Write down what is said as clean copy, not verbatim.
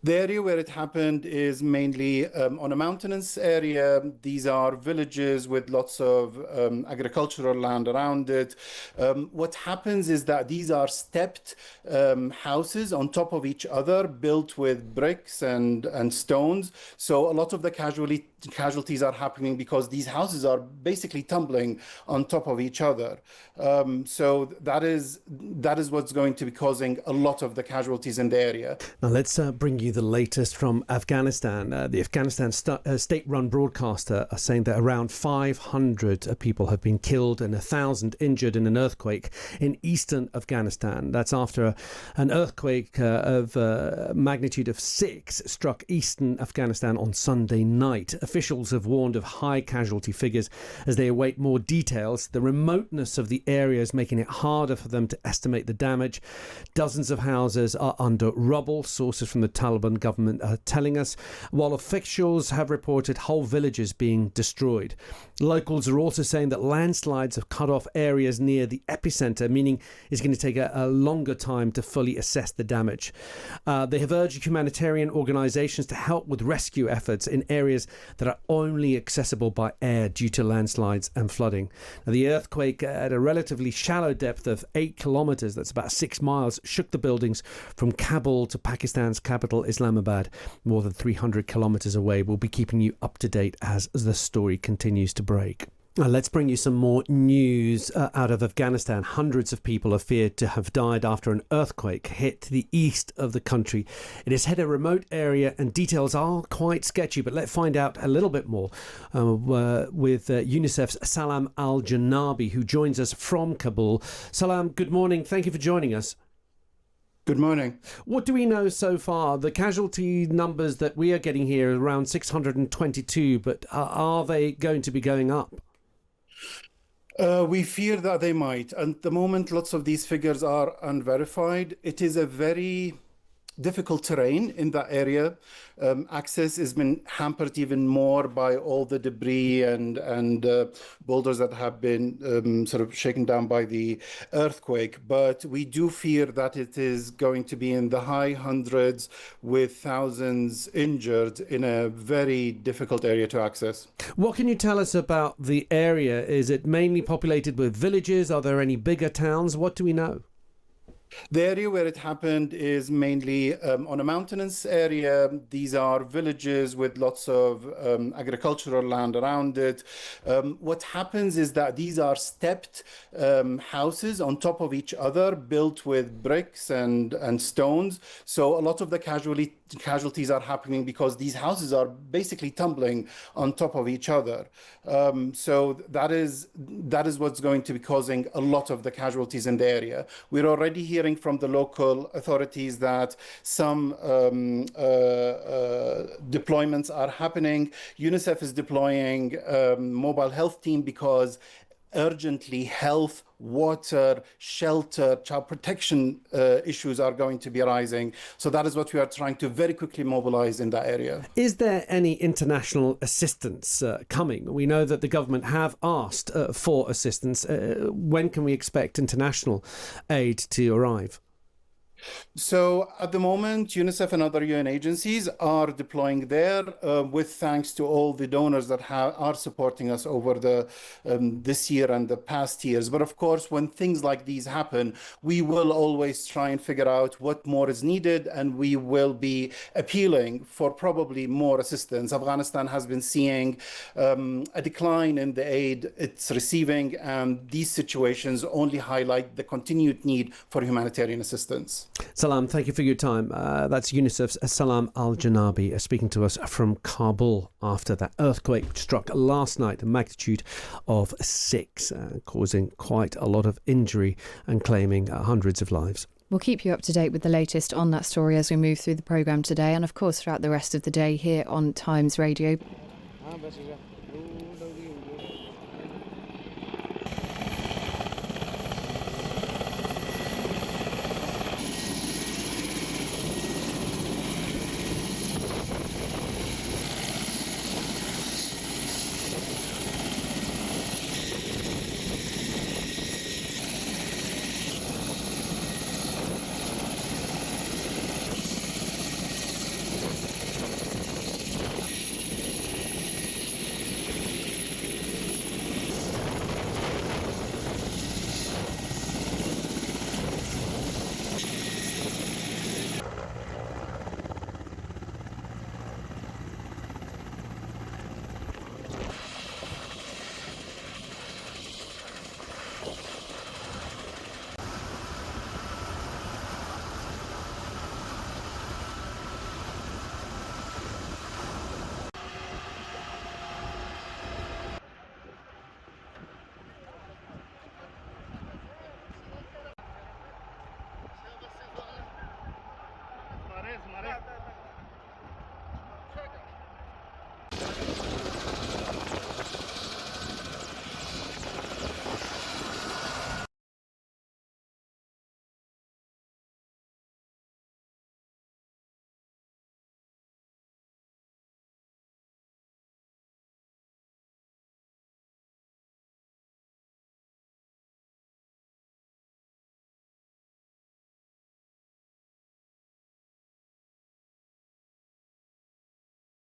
The area where it happened is mainly on a mountainous area. These are villages with lots of agricultural land around it. What happens is that these are stepped houses on top of each other, built with bricks and stones. So a lot of the casualties are happening because these houses are basically tumbling on top of each other. So that is what's going to be causing a lot of the casualties in the area. Now let's bring you the latest from Afghanistan. The Afghanistan state-run broadcaster are saying that around 500 people have been killed and 1,000 injured in an earthquake in eastern Afghanistan. That's after an earthquake of magnitude of 6 struck eastern Afghanistan on Sunday night. Officials have warned of high casualty figures as they await more details. The remoteness of the area is making it harder for them to estimate the damage. Dozens of houses are under rubble, sources from the Taliban government are telling us, while officials have reported whole villages being destroyed. Locals are also saying that landslides have cut off areas near the epicenter, meaning it's going to take a longer time to fully assess the damage. They have urged humanitarian organisations to help with rescue efforts in areas that are only accessible by air due to landslides and flooding. Now, the earthquake at a relatively shallow depth of 8 kilometres, that's about 6 miles, shook the buildings from Kabul to Pakistan's capital Islamabad, more than 300 kilometres away. We'll be keeping you up to date as the story continues to break. Let's bring you some more news out of Afghanistan. Hundreds of people are feared to have died after an earthquake hit the east of the country. It has hit a remote area and details are quite sketchy, but let's find out a little bit more with Unicef's Salam Al Janabi, who joins us from Kabul. Salam, good morning. Thank you for joining us. Good morning. What do we know so far? The casualty numbers that we are getting here are around 622, but are they going to be going up? We fear that they might. At the moment, lots of these figures are unverified. It is a very difficult terrain in that area. Access has been hampered even more by all the debris and boulders that have been sort of shaken down by the earthquake. But we do fear that it is going to be in the high hundreds with thousands injured in a very difficult area to access. What can you tell us about the area? Is it mainly populated with villages? Are there any bigger towns? What do we know? The area where it happened is mainly on a mountainous area. These are villages with lots of agricultural land around it. What happens is that these are stepped houses on top of each other, built with bricks and stones. So a lot of the casualties are happening because these houses are basically tumbling on top of each other. So that is what's going to be causing a lot of the casualties in the area. We're already hearing from the local authorities that some deployments are happening. Unicef is deploying a mobile health team because urgently health, water, shelter, child protection issues are going to be arising. So that is what we are trying to very quickly mobilize in that area. Is there any international assistance coming? We know that the government have asked for assistance. When can we expect international aid to arrive? So at the moment, UNICEF and other UN agencies are deploying there with thanks to all the donors that are supporting us over this year and the past years. But of course, when things like these happen, we will always try and figure out what more is needed, and we will be appealing for probably more assistance. Afghanistan has been seeing a decline in the aid it's receiving, and these situations only highlight the continued need for humanitarian assistance. Salam, thank you for your time. That's UNICEF's Salam Al Janabi speaking to us from Kabul after that earthquake which struck last night, a magnitude of 6, causing quite a lot of injury and claiming hundreds of lives. We'll keep you up to date with the latest on that story as we move through the programme today, and of course throughout the rest of the day here on Times Radio.